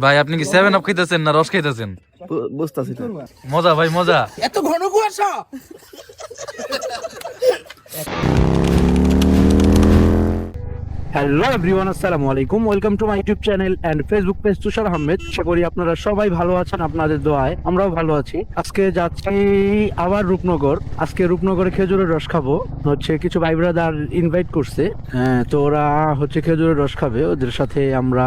ভাই আপনি কি 7 আপ খাইতেছেন না রস খাইতেছেন? বুঝতাছি না। মজা ভাই মজা। এত ঘন কুয়াশা। হ্যালো এভরিওয়ান, আসসালামু আলাইকুম। Welcome to my YouTube channel and Facebook page Tushar Ahmed. আশা করি আপনারা সবাই ভালো আছেন, আপনাদের দোয়ায় আমরাও ভালো আছি। আজকে যাচ্ছি আবার রূপনগর। আজকে রূপনগরে খেজুরের রস খাবো। কিছু ভাই ব্রাদার ইনভাইট করছে, তো ওরা খেজুরের রস খাবে, ওদের সাথে আমরা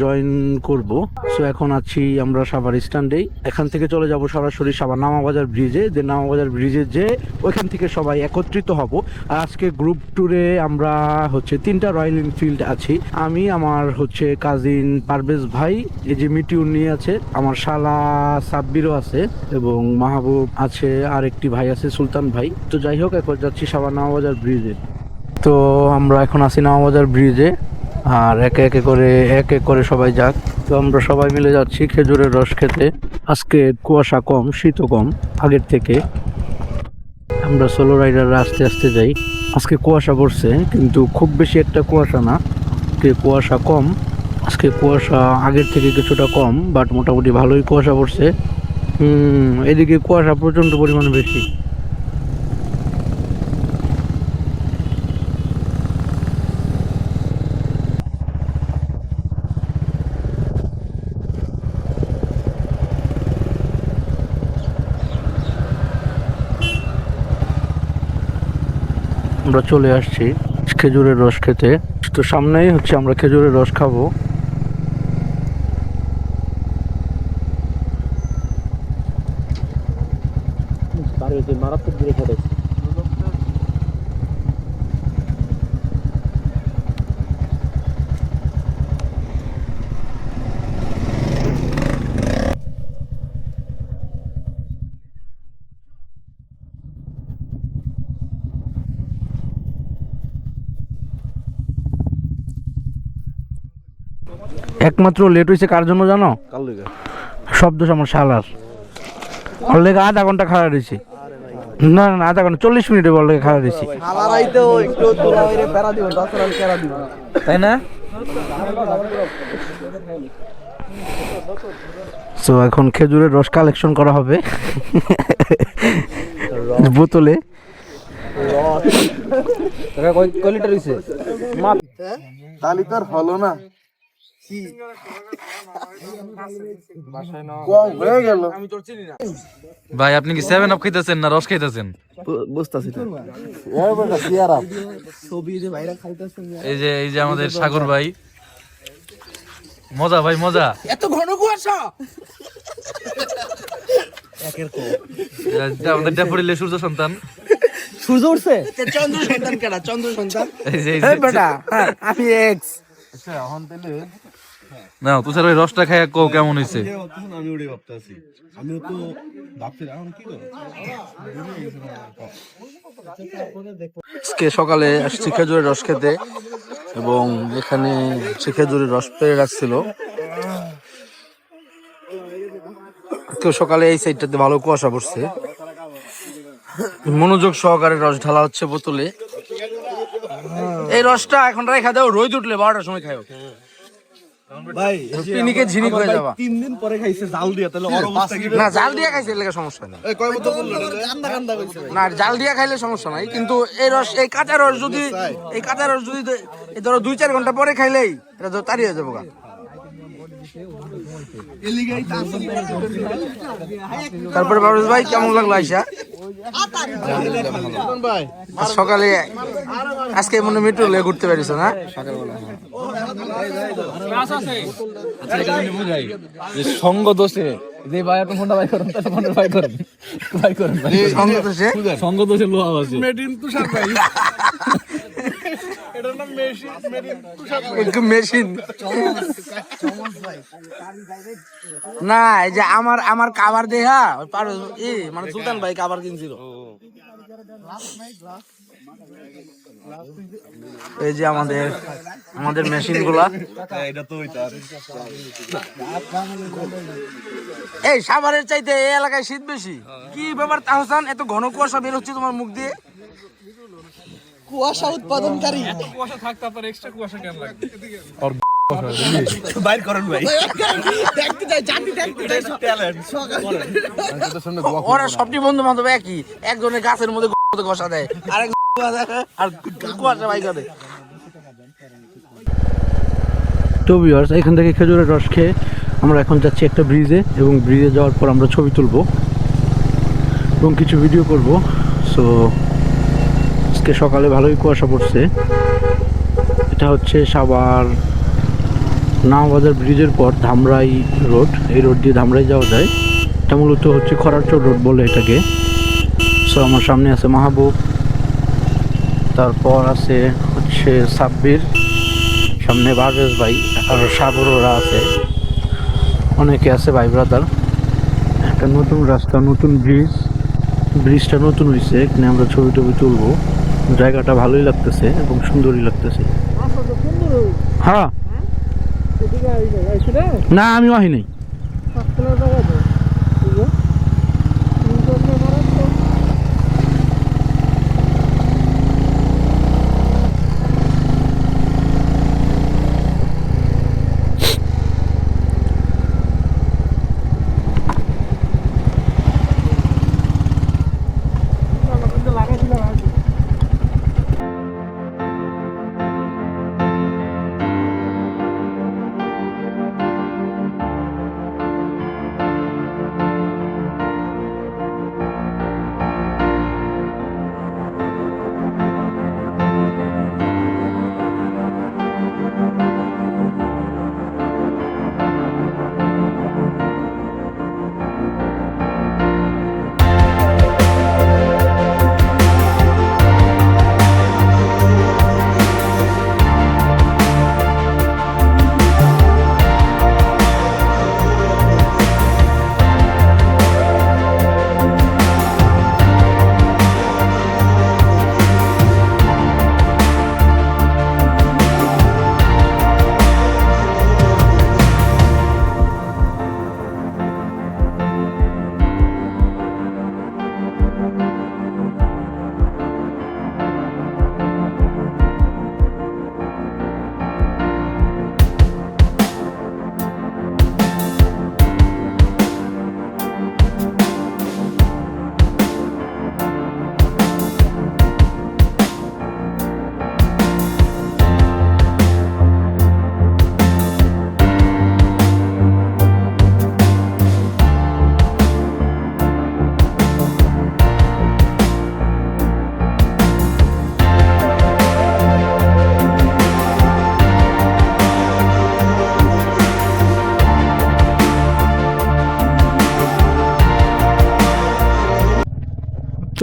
জয়েন করব। সো এখন আছি আমরা সাভার স্ট্যান্ডেই। এখান থেকে চলে যাব সরাসরি সাভার নামাবাজার ব্রিজে। নামাবাজার ব্রিজে যে ওইখান থেকে সবাই একত্রিত হব। আর আজকে গ্রুপ ট্যুরে আমরা তিনটা রয়্যাল এনফিল্ড আছি। আমি, আমার কাজিন পারভেজ ভাই, এই যে মিটিউর নিয়ে আছে, আমার শালা সাব্বিরও আছে এবং মাহবুব আছে, আর একটি ভাই আছে সুলতান ভাই। তো যাই হোক, এখন যাচ্ছি সাভার নামাবাজার ব্রিজে। তো আমরা এখন আছি নামাবাজার ব্রিজে, আর এক এক করে সবাই যাক। তো আমরা সবাই মিলে যাচ্ছি খেজুরের রস খেতে। আজকে কুয়াশা কম, শীতও কম আগের থেকে। আমরা সোলো রাইডাররা আস্তে আস্তে যাই। আজকে কুয়াশা পড়ছে, কিন্তু খুব বেশি একটা কুয়াশা না। আজকে কুয়াশা কম, আজকে কুয়াশা আগের থেকে কিছুটা কম, বাট মোটামুটি ভালোই কুয়াশা পড়ছে। এদিকে কুয়াশা প্রচণ্ড পরিমাণে বেশি। আমরা চলে আসছি খেজুরের রস খেতে। তো সামনেই আমরা খেজুরের রস খাবো। মারাত্মক দূরে খেতে। একমাত্র লেট হয়েছে কার জন্য জানো? সব দোষ আমার শালার। ওর লেগে আধা ঘন্টা খাড়া রয়েছি। না না, আধা ঘন্টা 40 মিনিটে ওর লেগে খাড়া রয়েছি। তাই না? তো এখন খেজুরের রস কালেকশন করা হবে বোতলে। কয় লিটার হইছে? তালি তো আর হলো না, হয়ে গেল। ভাই আপনি কি 7 আপ খাইতেছেন না রস খাইতেছেন? বুঝতাছি না। এই যে আমাদের সাগর ভাই। মজা ভাই মজা। এত ঘন কুয়াশা। আমাদের ড্যাফোডিলের সূর্য সন্তান। সূর্য উঠছে? চন্দ্র সন্তান কেডা? চন্দ্র সন্তান এই বেটা, আমি এক্স। না তুষার ভাই রসটা খাইয়া কও কেমন হয়েছে? আমি ওটাই ভাবতেছি, আমিও তো ভাবছি এখন কি করব। আজকে সকালে আসছি খেজুরের রস খেতে, এবং এখানে খেজুরের রস পেরে রাখছিল কেউ। সকালে এই সাইডটাতে ভালো কুয়াশা পড়ছে। মনোযোগ সহকারে রস ঢালা হচ্ছে বোতলে। এই রসটা এখন রেখা দাও, রোদ উঠলে 12টার সময় খাও ভাই। পিনিকে ঝিনিক হয়ে যাবা। 3 দিন পরে খাইছে জাল দিয়া, তাহলে ওর অবস্থা কি? না, জাল দিয়ে খাইছে লেগে সমস্যা নেই। এই কয় বোতল বললো রে? কান্দা কান্দা কইছে ভাই। না, জাল দিয়ে খাইলে সমস্যা নাই, কিন্তু এই রস, এই কাঁচা রস যদি এই ধরো 2-4 ঘন্টা পরে খাইলেই এটা তো তাড়িয়ে হয়ে যাবো গা। তারপরে পারভেজ ভাই কেমন লাগলো আইসা? ভাই সকালে আজকে মনে মেট্রো লে ঘুরতে পারিস না? সঙ্গ দোষে যে ভাই আপনি ফোনটা ভাই করেন, তাহলে ফোনটা ভাই করেন। সঙ্গ দোষে? সঙ্গ দোষে লোহা আছে। মেডিন তুষার ভাই, এটার নাম মেশিন না, এই যে আমার কাভার দেহা মানে সুলতান ভাই কাভার কিনছিল। এই যে আমাদের মেশিন গুলা। এটা তো ওইটা। এই সাভারের চাইতে এই এলাকায় শীত বেশি। কি ব্যাপার তাহসান, এত ঘন কুয়াশা বের হচ্ছে তোমার মুখ দিয়ে? কুয়াশা উৎপাদনকারী। কুয়াশা থাকতে আপনার এক্সট্রা কুয়াশা কেন লাগবে? বাইর করেন ভাই দেখতে যাই জাতি দেখতে যাই ট্যালেন্ট ওরা সবটি বন্ধু বান্ধব একই একজনের গাছের মধ্যে ঘষা দেয় আরেক আর কুয়াশা বাইর করে। তো ভিউয়ার্স, এখান থেকে খেজুরের রস খেয়ে আমরা এখন যাচ্ছি একটা ব্রিজে, এবং ব্রিজে যাওয়ার পর আমরা ছবি তুলবো এবং কিছু ভিডিও করব। সো আজকে সকালে ভালোই কুয়াশা পড়ছে। এটা হচ্ছে সাভার নাওবাজার ব্রিজের পর ধামরাই রোড। এই রোড দিয়ে ধামরাই যাওয়া যায়। এটা মূলত হচ্ছে খরারচর রোড বলে এটাকে। সো আমার সামনে আছে মাহবুব, তারপর আছে হচ্ছে সাব্বির, সামনে পারভেজ ভাই, আর সাগররা আছে, অনেকে আছে ভাই ব্রাদার। একটা নতুন রাস্তা, নতুন ব্রিজটা নতুন হয়েছে। এখানে আমরা ছবি টবি তুলবো। জায়গাটা ভালোই লাগতেছে এবং সুন্দরই লাগতেছে। হ্যাঁ, না আমি আহি নাই।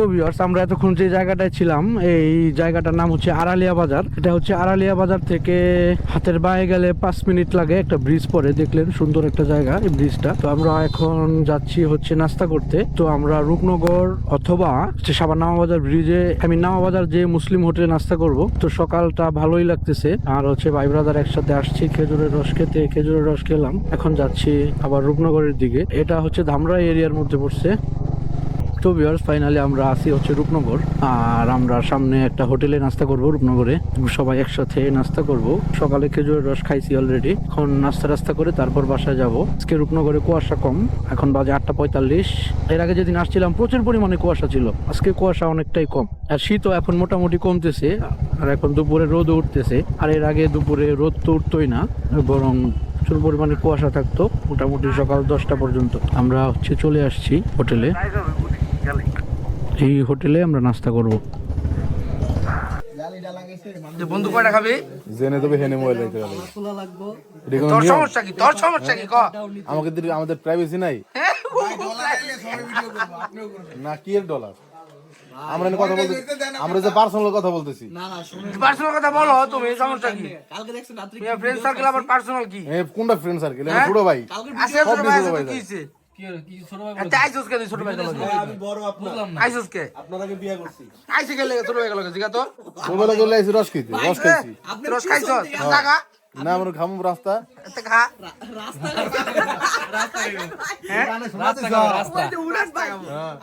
তো ভিউয়ার্স, আমরা এতক্ষণ যে জায়গাটায় ছিলাম, এই জায়গাটার নাম হচ্ছে আড়ালিয়া বাজার। এটা হচ্ছে আড়ালিয়া বাজার থেকে হাতের বাঁয়ে গেলে 5 মিনিট লাগে। একটা ব্রিজ পরে দেখলেন, সুন্দর একটা জায়গা এই ব্রিজটা। তো আমরা এখন যাচ্ছি হচ্ছে নাস্তা করতে। তো আমরা রূপনগর অথবা হচ্ছে সাভার নামাবাজার ব্রিজে, আমি নামাবাজার যে মুসলিম হোটেলে নাস্তা করব। তো সকালটা ভালোই লাগতেছে, আর হচ্ছে ভাই ব্রাদার একসাথে আসছি খেজুরের রস খেতে। খেজুরের রস খেলাম, এখন যাচ্ছি আবার রূপনগরের দিকে। এটা হচ্ছে ধামরাই এরিয়ার মধ্যে পড়ছে। তো ভিউয়ার্স, ফাইনালি আমরা আসি হচ্ছে রূপনগর, আর আমরা সামনে একটা হোটেলে নাস্তা করব রূপনগরে। সবাই একসাথে নাস্তা করব। সকালে খেজুরের রস খাইছি অলরেডি, এখন নাস্তা করে তারপর বাসায় যাব। আজকে রূপনগরে কুয়াশা কম, এখন বাজে 8:45। এর আগে যেদিন আসছিলাম প্রচুর পরিমাণে কুয়াশা ছিল, আজকে কুয়াশা অনেকটাই কম। আর শীতও এখন মোটামুটি কমতেছে, আর এখন দুপুরে রোদও উঠতেছে। আর এর আগে দুপুরে রোদ তো উঠতোই না, বরং প্রচুর পরিমাণে কুয়াশা থাকতো মোটামুটি সকাল 10টা পর্যন্ত। আমরা হচ্ছে চলে আসছি হোটেলে। এই হোটেলে আমরা নাস্তা করব। বন্ধু কয়টা খাবি? জেনে তবে হেনে মোবাইল রাখতে হবে। তোর সমস্যা কি? তোর সমস্যা কি ক? আমাদের প্রাইভেসি নাই না? কি এর ডলার? আমরা কথা বলতে, আমরা যে পার্সোনাল কথা বলতেছি। পার্সোনাল কথা বলো তুমি, সমস্যা কি? কালকে দেখছেন রাত্রি ফ্রেন্ড সার্কেল আবার পার্সোনাল কি? কোনটা ফ্রেন্ড সার্কেল? ছোট ভাই আছে, ছোট ভাই আছে তো কিছে? কি ছোট ভাই? আচ্ছা আইসোস কে ছোট ভাই লাগে? আমি বড় আপনার আইসোস কে? আপনার আগে বিয়ে করছি। আইসে গেলে ছোট ভাই লাগে জিগা তো? ছোট ভাই লাগে আইসি রস খাইতে। রস খাইছি। আপনি রস খাইছস? টাকা না আমরা খামু রাস্তা। এটা খা রাস্তা হ্যাঁ রাস্তা রাস্তা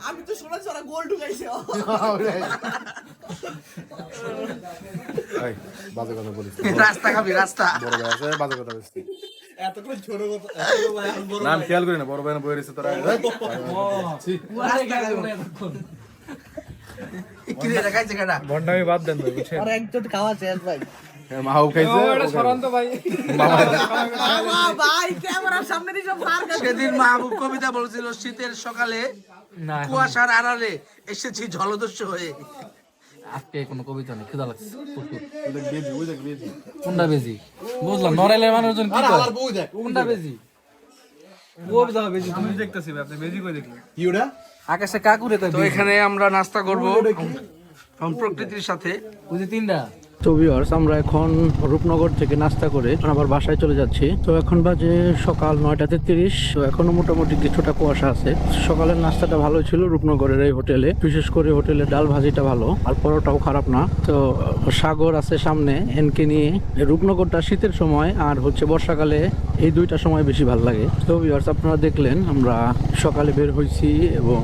আমি তো শোনা ছড়া গোল ঢুকাইছে। এই, বাজে কথা বলিস না। রাস্তা খাবি রাস্তা বড় ভাই আছে, বাজে কথা বলিস না। না, আমি খেয়াল করি না, বড় ভাই না বই রয়েছে তোরা। কি রে দেখাইছে কেডা ভন্ডামি বাদ দেন ভাই বুঝছেন আর একজন খাওয়া শেষ ভাই। মাও খাইছে, সেদিন মাহবুব কবিতা বলছিল শীতের সকালে কুয়াশার আড়ালে এসেছি জলদস্যু হয়ে। আজকে কোনো কবিতা নেই, খিদা লাগছে প্রচুর। কোনটা বেজি বুঝলাম, নড়াইলের মানুষজন কি করে কোনটা বেজি কবিতা বেজি তুমি দেখতেছি আপনি বেজি কই দেখলেন কি ওটা? আকাশে কাকুরে তো তো এখানে আমরা নাস্তা করব প্রকৃতির সাথে। ওই যে তিনটা তো ভিউয়ার্স, আমরা এখন রূপনগর থেকে নাস্তা করে এখন আবার বাসায় চলে যাচ্ছি। তো এখন বাজে সকাল 9:30। তো এখনো মোটামুটি কিছুটা কুয়াশা আছে। সকালের নাস্তাটা ভালো ছিল রূপনগরের এই হোটেলে, বিশেষ করে হোটেলে ডাল ভাজিটা ভালো, আর পরোটাও খারাপ না। তো সাগর আছে সামনে এনকে নিয়ে। রূপনগরটা শীতের সময় আর হচ্ছে বর্ষাকালে, এই দুইটা সময় বেশি ভালো লাগে। তো ভিউয়ার্স, আপনারা দেখলেন আমরা সকালে বের হয়েছি এবং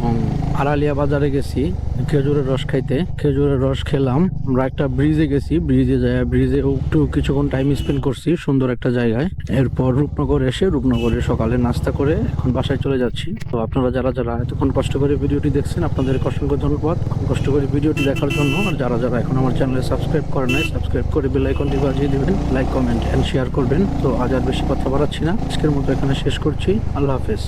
আড়ালিয়া বাজারে গেছি খেজুরের রস খাইতে। খেজুরের রস খেলাম। আমরা একটা ব্রিজে গেছি, ব্রিজে একটু কিছুক্ষণ টাইম স্পেন্ড করছি সুন্দর একটা জায়গায়। এরপর রূপনগর এসে রূপনগরে সকালে নাস্তা করে এখন বাসায় চলে যাচ্ছি। তো আপনারা যারা যারা এতক্ষণ কষ্ট করে ভিডিওটি দেখছেন, আপনাদের অসংখ্য ধন্যবাদ কষ্ট করে ভিডিওটি দেখার জন্য। আর যারা যারা এখন আমার চ্যানেলে সাবস্ক্রাইব করেন নাই, সাবস্ক্রাইব করে বেল আইকনটি বাজিয়ে দিবেন, লাইক কমেন্ট এন্ড শেয়ার করবেন। তো আজ আর বেশি কথা বাড়াচ্ছি না, আজকের মতো এখানে শেষ করছি। আল্লাহ হাফেজ।